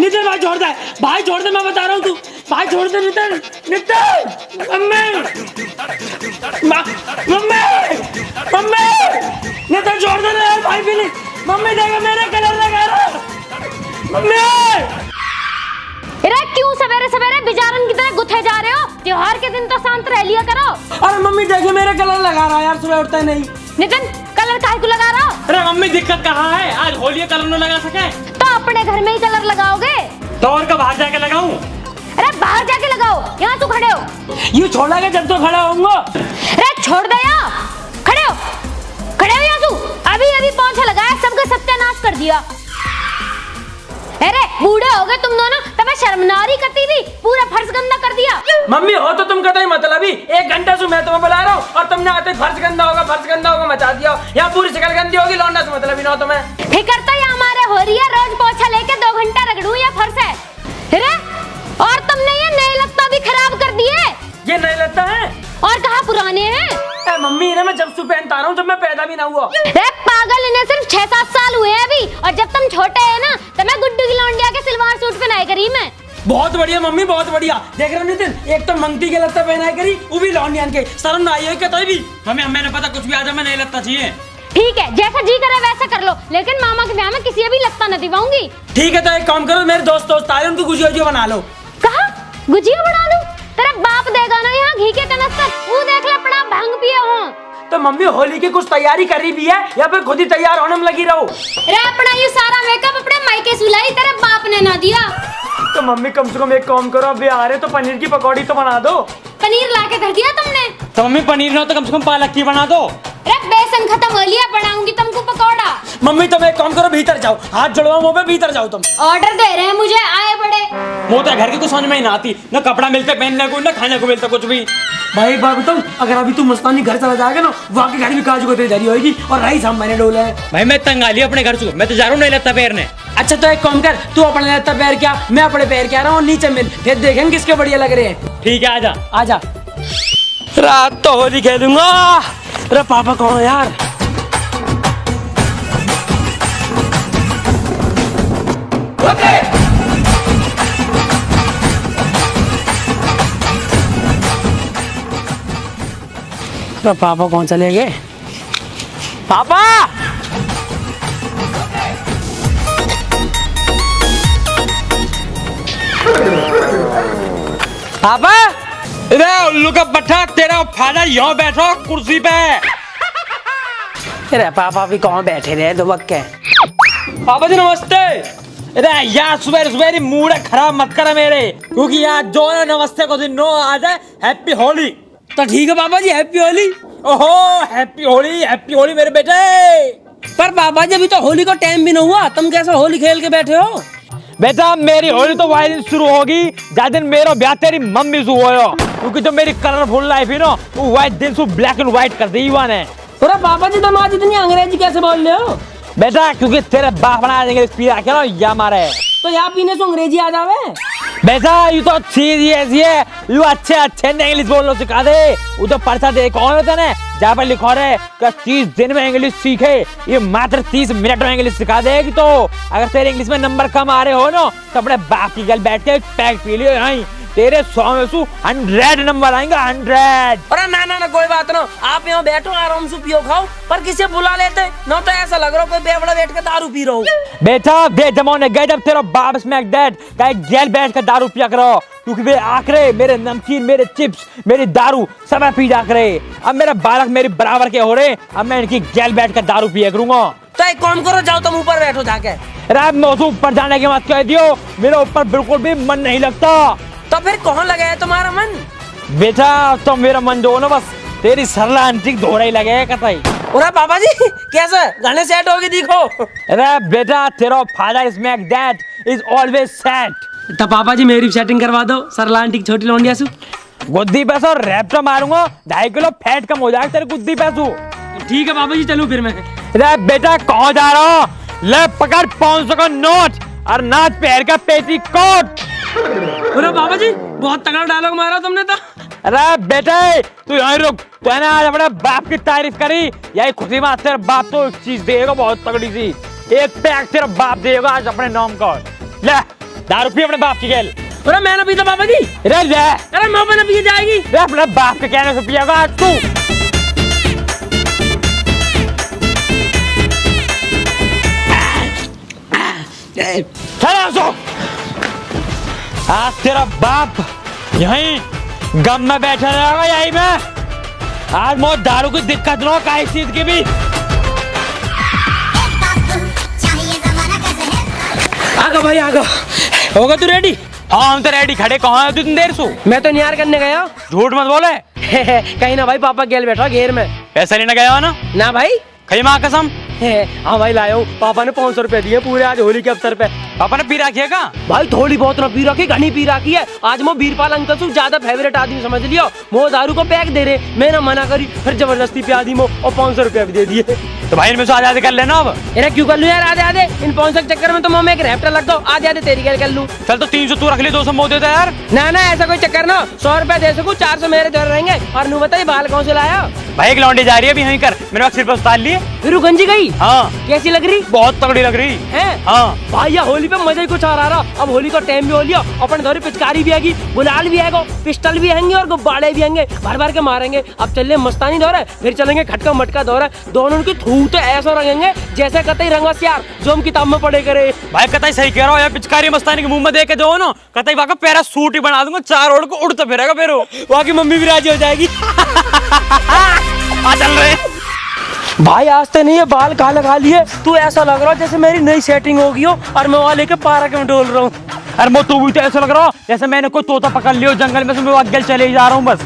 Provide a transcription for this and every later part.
नितिन भाई छोड़ दे, भाई छोड़ दे, मैं बता रहा हूँ तू भाई छोड़ दे नितिन, नितिन मम्मी मम्मी नितिन छोड़ दे ना यार भाई प्लीज, मम्मी देखो मेरा कलर लगा रहा मम्मी। अरे क्यों सवेरे सवेरे बिजारन की तरह गुथे जा रहे हो? त्योहार के दिन तो शांत रह लिया करो। अरे मम्मी देखो मेरा कलर लगा रहा यार, सुबह उठता नहीं। नितिन कलर काहे को लगा रहा हो? अरे मम्मी दिक्कत कहाँ है, आज होली कलर न लगा सके तो अपने घर में ही कलर लगाओगे तो और कब बाहर जाके लगाऊं? अरे बाहर जाके लगाओ, यहाँ तू खड़े हो। यूँ छोड़ा के जब तो खड़ा होऊंगा। अरे छोड़ दे यहाँ, खड़े हो यहाँ तू। अभी अभी पोंछा लगाया, सबका सत्यानाश कर दिया। अरे बूढ़े हो गए तुम दोनों, तब शर्मनारी करती थी, पूरा फर्श गंदा कर दिया। मम्मी हो तो तुम कतई मतलब ही, 1 घंटे से मैं तुम्हें बुला रहा हूँ और तुमने आते फर्श गंदा होगा मचा दिया। यहाँ पूरी शक्ल गंदी होगी, लौंडा से मतलब ही ना तुम्हें। फिक्र तो ये हमारे हो रही है, रोज पोछा लेके 2 घंटा रगड़ू ये फर्श है। अरे और तुमने ये नए लगता भी खराब कर दिए। ये नहीं लगता है और कहाँ पुराने हैं? मम्मी इन्हें मैं जब से पहनता रहा हूँ, जब मैं पैदा भी ना हुआ। अरे पागल, इन्हें सिर्फ 6-7 साल हुए हैं अभी, और जब तुम छोटे है ना तब मैं गुड्डू की लौंडिया के सलवार सूट पहनाई करी मैं। बहुत बढ़िया मम्मी, बहुत बढ़िया। देख रहे नितिन, एक तो मंगती के लगता पहनाई करी, वो भी लौंडियान के, शर्म ना आई है कतई भी। मम्मी हमें पता कुछ भी आ जाए, मैं नहीं लगता चाहिए। ठीक है, जैसा जी करे वैसा कर लो, लेकिन मामा के ब्याह में किसी भी लगता न दिवाऊंगी। ठीक है तो एक काम करो, मेरे दोस्त आए, उनको गुजिया बना लो। कहा गुजिया बना लूं? तेरा बाप देगा ना यहाँ घी के कनस्तर, वो देख ले पड़ा भांग पिए हो। तो मम्मी होली की कुछ तैयारी करी भी है या फिर खुद ही तैयार होने में लगी रहो? अरे अपना ये सारा मेकअप अपने मायके सुलाई तेरे बाप ने ना दिया। तो मम्मी कम से कम एक काम करो, अभी आ रहे तो पनीर की पकौड़ी तो बना दो। पनीर लाके धर दिया तुमने? तो मम्मी पनीर ना तो कम से कम पालक की बना दो। अरे बेसन खत्म हो लिया, बनाऊंगी तुमको पकौड़ा। मम्मी तुम एक काम करो, भीतर जाओ, हाथ जोड़वाओ मुंह पे, भीतर जाओ तुम। ऑर्डर दे रहे हैं मुझे, आए बड़े। मोता घर की कुछ समझ में ही ना आती, ना कपड़ा मिलता पहनने को, ना खाने को मिलता कुछ भी। भाई एक बात बताऊं, अगर अभी तू मस्तानी घर चला जाएगा ना, वहाँ की गाड़ी भी काजू कतरी धरी होगी और राइस हम मैंने डोला है। भाई मैं तंग आ लिया अपने घर से, मैं तो जा रहा हूँ नहीं लगता पैर ने। अच्छा तो एक काम कर, तू अपने लगता पैर क्या, मैं अपने पैर क्या रहा हूँ, नीचे मिल, फिर देखेंगे किसके बढ़िया लग रहे हैं। ठीक है आजा आजा, रात तो होली खेलूंगा। अरे पापा कौन है यार? तो पापा कौन चले गए? पापा पापा, अरे उल्लू का पट्टा, तेरा फादर यहाँ बैठो कुर्सी पे। अरे पापा भी कौन बैठे रहे दो वक्त के? पापा जी नमस्ते। अरे यार सुबह मूड खराब मत करा मेरे, क्योंकि यार जो है नमस्ते को दिन नो आ जाए हैप्पी होली। तो ठीक है पापा जी, हैप्पी होली। ओहो हैप्पी होली मेरे बेटे। पर पापा जी अभी तो होली का टाइम भी नहीं हुआ, तुम कैसे होली खेल के बैठे हो? बेटा मेरी होली तो वही दिन शुरू होगी जिस दिन मेरा ब्याह तेरी मम्मी से हुआ, क्योंकि जो मेरी कलरफुल लाइफ है ना वो वाइट दिन से ब्लैक एंड व्हाइट कर दी हुआ ने। अरे पापा जी तुम आज इतनी अंग्रेजी कैसे बोल रहे हो? बेटा क्योंकि तेरे बाप बना देंगे पीरा क्या या मारे, तो यहाँ पीने से अंग्रेजी आ जावे। बेटा यू तो चीज ऐसी है, यू अच्छे इंग्लिश बोलना सिखा दे। वो तो पर्चा दे कौन होता है जहाँ पर लिखा रहे 30 दिन में इंग्लिश सीखे, ये मात्र 30 मिनट में इंग्लिश सिखा देगी। तो अगर तेरे इंग्लिश में नंबर कम आ रहे हो ना तो अपने बाप की गल बैठ के पैक पी लियो, यहाँ तेरे 100 में से 100 नंबर आएंगे 100। अरे ना कोई बात ना, आप यहाँ बैठो आराम से पियो खाओ, पर किसे बुला लेते ना तो ऐसा लग रहा कोई बेवड़ा बैठ के दारू पी रहा हूँ। बेटा दे जमाने गए जब तेरा बाप स्मैक दैट कहीं जेल बैठ कर दारू पिया करो, क्योंकि वे आखरे मेरे नमकीन, मेरे चिप्स, मेरी दारू सब पी जा करे। अब मेरा बालक मेरी बराबर के हो रहे, अब मैं इनकी जेल बैठ कर दारू पिया करूंगा। तो एक काम करो, जाओ तुम ऊपर बैठो जाके। अरे मैं ऊपर जाने के बाद कह दियो मेरा ऊपर बिल्कुल भी मन नहीं लगता। तो फिर कौन लगा है तुम्हारा मन? बेटा तो मेरा मन जो ना बस तेरी सरला आंटी धोरा ही लगे कतई। अरे पापा जी कैसे गाने सेट होगी देखो। अरे बेटा तेरा father smack that is always set. तो पापा जी मेरी सेटिंग करवा दो, सरला आंटी की छोटी लौंडिया सु। गुद्दी पैसो रैप्टर मारूंगा, 2.5 किलो फैट कम हो जाएगा तेरे गुद्दी पैसो। ठीक है पापा जी चलो फिर मैं। अरे बेटा कहाँ जा रहा हो? ले पकड़ 500 का नोट और नाच पैर का पेटी कोट। अरे बाबा जी बहुत तगड़ा डायलॉग मारा तुमने तो। अरे बेटे तू यहीं रुक, तूने आज अपने बाप की तारीफ करी, यही खुशी में तेरा बाप तो एक चीज देगा बहुत तगड़ी सी, एक पैक तेरा बाप देगा आज अपने नाम का। ले दारू पी अपने बाप की गैल। अरे मैं ना पीता पापा जी। रे जा, अरे मैं ना पी जाएगी। रे अपने बाप के कहने से पिएगा आज तू। चलो सो। आज तेरा बाप यहीं गम में बैठा रहेगा यहीं में। आज मौत दारू की दिक्कत ना काहे चीज की भी। आगा भाई आगा, होगा तू रेडी? हाँ हम तो रेडी खड़े। कहाँ है तू इतनी देर से? मैं तो नियार करने गया। झूठ मत बोले। कहीं ना भाई पापा गेल बैठा घेर में। पैसा लेने गया हो ना? ना भाई। खई माँ कसम। हाँ भाई लाया हूँ, पापा ने 500 रुपए दिए पूरे आज होली के अवसर पे। पापा ने पी रखिएगा? भाई थोड़ी बहुत ना पी रखी, घनी पी रखी है। आज मो बीरपाल अंकल से ज्यादा फेवरेट आदमी समझ लियो। मो दारू को पैक दे रहे, मैं ना मना करी, फिर जबरदस्ती पिया दी मो और 500 रुपया भी दे दिए। तो भाई इनमें से आधे कर लेना अब। अरे क्यों कर लूं यार आधे आधे? इन 500 के चक्कर में तो मुंह में एक रैप्टर लग दो, आधे आधे तेरी कर लूं। चल तो 300 तू रख ले, 200 मो देता यार। ना ना ऐसा कोई चक्कर ना, 100 रुपए दे सकूं, 400 मेरे दे रहेंगे। और नू बताइए बाल कौन से लाया? भाई एक लौंडी जा रही है अभी यहीं कर, मेरे पास सिर पर उतार लिए। फिर गंजी गई? हाँ। कैसी लग रही? बहुत तगड़ी लग रही है। हाँ भाई ये होली पे मजा ही कुछ आ रहा। अब होली का टाइम भी हो लिया, अपन धोरी पिचकारी भी आएगी, गुलाल भी आएगा, पिस्टल भी आएंगे और गुब्बारे भी आएंगे, भर भर के मारेंगे। अब चल मस्तानी दौर है, फिर चलेंगे खटका मटका दौर है। दोनों की थूते ऐसा रंगेंगे जैसे कतई रंगस यार जो हम किताब में पढ़े करे। भाई कतई सही कह रहा हो यार, पिचकारी मस्तानी के मुंह में देख के जो ना कतई वहां का पैरा सूट ही बना दूंगा, 4 ओर को उड़ता फिरेगा फिर वहाँ की मम्मी भी राजी हो जाएगी। आ चल रहे। भाई आज तो नहीं है बाल काले लगा लिए, तू ऐसा लग रहा है जैसे मेरी नई सेटिंग होगी हो और मैं वहाँ लेके पार्क में डोल रहा हूँ। अरे मो तू भी तो ऐसा लग रहा हो जैसे मैंने कोई तोता पकड़ लियो जंगल में से, मैं अगल चले ही जा रहा हूँ बस।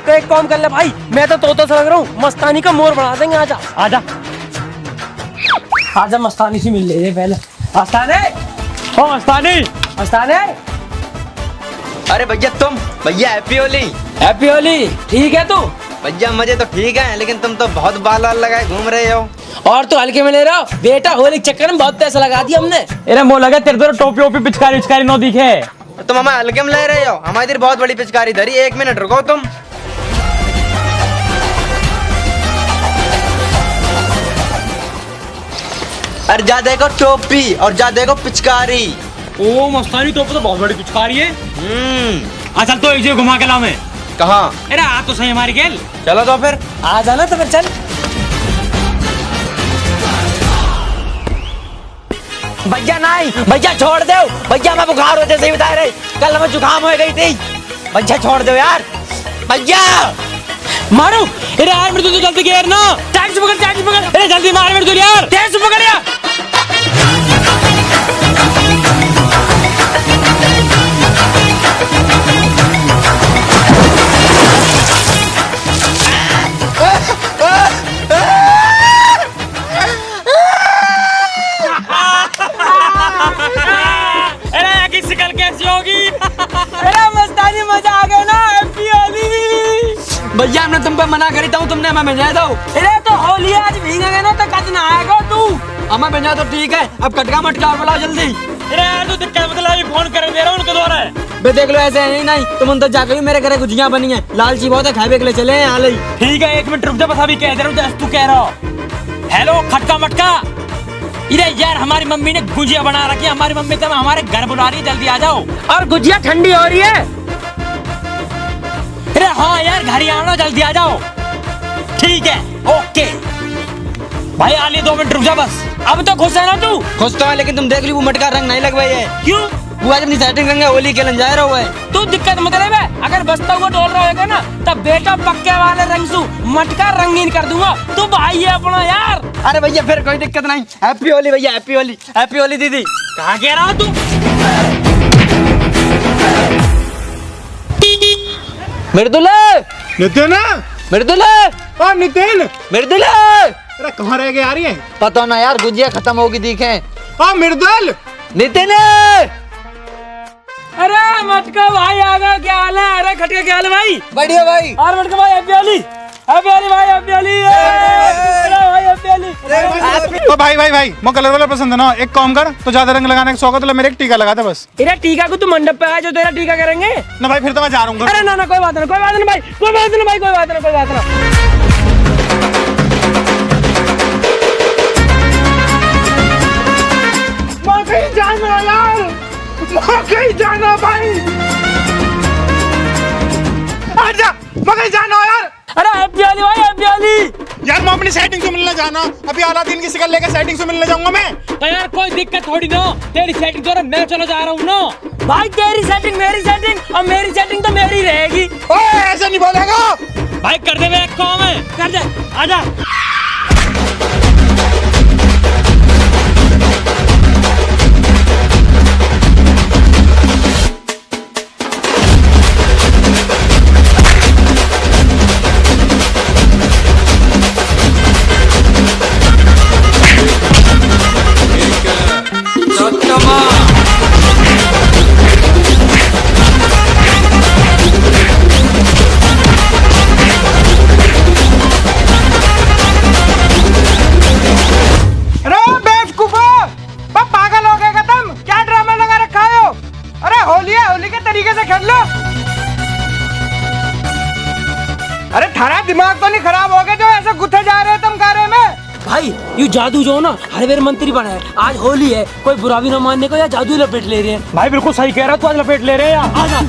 तो एक काम कर ले भाई, मैं तो तोता से लग रहा हूँ, मस्तानी का मोर बना देंगे। आजा आजा आजा मस्तानी से मिल ले पहले। मस्ताने, ओ मस्तानी, मस्ताने। अरे भैया तुम, भैया हैप्पी होली। हैप्पी होली। ठीक है तू? भैया मुझे तो ठीक है, लेकिन तुम तो बहुत बाल वाल लगाए घूम रहे हो। और तू हल्के में ले रहा बेटा, होली के चक्कर में बहुत पैसा लगा दिया हमने। अरे मो लगा तेरे तो टोपी ओपी पिचकारी नो दिखे। तुम हमें हल्के में ले रहे हो, हमारी इधर बहुत बड़ी पिचकारी धरी। 1 मिनट रुको तुम। अरे जा देखो टोपी और जा देखो पिचकारी। ओ मस्तानी टोपी तो बहुत बड़ी पिचकारी है। चल तो एक जगह घुमा के लाऊं मैं। कहाँ? अरे आ तो सही हमारी खेल। चलो तो फिर आ जाना तो फिर चल। भैया नहीं, भैया छोड़ दो भैया, मैं बुखार होते सही बता रहे, कल हमें जुकाम हो गई थी। भैया छोड़ दो यार भैया। मारो। अरे यार मेरे तो जल्दी गिर ना, टाइम से पकड़, टाइम से पकड़। अरे जल्दी मार मेरे तो यार, टाइम से पकड़ यार। अरे किसी कल कैसी होगी? अरे मस्तानी मजा आ गया ना, हैप्पी होली। भैया हमने तुम पे मना करी था, तुमने हमें भेजा दो। अरे तो होली आज भीगेगा ना तो कद ना आएगा तू। हमें भेजा तो ठीक है, अब कटका मटका और बुलाओ जल्दी। अरे यार तू दिक्कत मतलब अभी फोन कर दे रहा हूँ उनके द्वारा है। बे देख लो ऐसे है नहीं, तुम अंदर जाकर मेरे घर गुजिया बनी है, लालची बहुत है, खाए के लिए चले यहाँ ले। ठीक है 1 मिनट रुक जा, बस अभी कह दे रहा हूँ जैसे तू कह रहा हो। हेलो खटका मटका, इधर यार हमारी मम्मी ने गुजिया बना रखी है, हमारी मम्मी तो हमारे घर बुला रही है, जल्दी आ जाओ। और गुजिया ठंडी हो रही है। अरे हाँ यार घर ही आना, जल्दी आ जाओ। ठीक है ओके भाई, आ लिए 2 मिनट रुक जा बस। अब तो खुश है ना तू? खुश तो है, लेकिन तुम देख ली वो मटका रंग नहीं लगवाई है। क्यों? वो आज अपनी सेटिंग रंग है, होली खेलन जा रहा हुआ है। तू दिक्कत मत ले बे, अगर बचता हुआ डोल रहा होगा ना तब बेटा पक्के वाले रंग से मटका रंगीन कर दूंगा। तू भाई है अपना यार। अरे भैया फिर कोई दिक्कत नहीं, हैप्पी होली भैया, हैप्पी होली, हैप्पी होली दीदी। कहाँ कह रहा हो तू? मृदुला, नितिन, मृदुला, ओ नितिन, मृदुला। अरे कहाँ रह गए यार ये? पता ना यार, गुजिया खत्म होगी दिखे। ओ मृदुल, नितिन, अरे मटका भाई आ गया, क्या हाल है? अरे खटका क्या हाल है भाई? बढ़िया भाई। और मटका भाई हैप्पी होली, हैप्पी होली भाई, हैप्पी होली। अरे भाई हैप्पी होली। ओ भाई भाई भाई, मो कलर वाला पसंद है ना, एक काम कर, तो ज्यादा रंग लगाने का शौक है तो ले मेरे एक टीका लगा दे बस। तेरा टीका को तू मंडप पे आया जो तेरा टीका करेंगे ना भाई फिर तो मैं जा रहा हूँ। अरे ना ना कोई बात नहीं, कोई बात नहीं भाई, कोई बात नहीं भाई, कोई बात नहीं, कोई बात नहीं। जान मेरा यार, मकई जाना भाई, आजा मकई जाना यार। अरे हैप्पी वाली भाई, हैप्पी वाली। यार मैं अपनी सेटिंग से मिलने जाना, अभी अलादीन की शिकल लेकर सेटिंग से मिलने जाऊंगा मैं। तो यार कोई दिक्कत थोड़ी ना, तेरी सेटिंग तो मैं चला जा रहा हूँ ना। भाई तेरी सेटिंग मेरी सेटिंग और मेरी सेटिंग तो मेरी रहेगी। ओए ऐसे नहीं बोलेगा भाई कर दे, मैं एक काम है, कर दे, आजा। पागल हो गए तुम, क्या ड्रामा लगा रखा हो? अरे होली है, होली के तरीके से खेल लो। अरे थारा दिमाग तो नहीं खराब हो गया जो ऐसे गुथे जा रहे हो तुम गारे में? भाई ये जादू जो ना हर वेर मंत्री बना है, आज होली है, कोई बुरा भी ना मानने को, या जादू ही लपेट ले रहे हैं। भाई बिल्कुल सही कह रहा है, तू आज लपेट ले रहे हैं। आजा।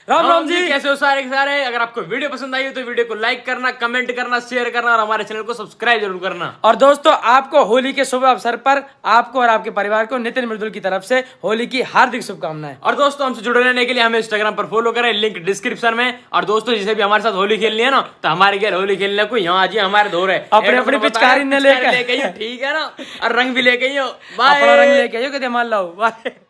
राम राम जी, कैसे हो सारे के सारे। अगर आपको वीडियो पसंद आई हो तो वीडियो को लाइक करना, कमेंट करना, शेयर करना और हमारे चैनल को सब्सक्राइब जरूर करना। और दोस्तों आपको होली के शुभ अवसर पर आपको और आपके परिवार को नितिन मृदुल की तरफ से होली की हार्दिक शुभकामनाएं। और दोस्तों हमसे जुड़े रहने के लिए हमें इंस्टाग्राम पर फॉलो करें, लिंक डिस्क्रिप्शन में। और दोस्तों जिसे भी हमारे साथ होली खेलनी है ना, तो हमारे घर होली खेलने को यहाँ आजिए, हमारे धोर है अपने अपनी पिचकारी ने लेकर लेके, ठीक है ना, और रंग भी लेके ही हो। बाय। अपना रंग लेके आइयो, कहते मान लो। बाय।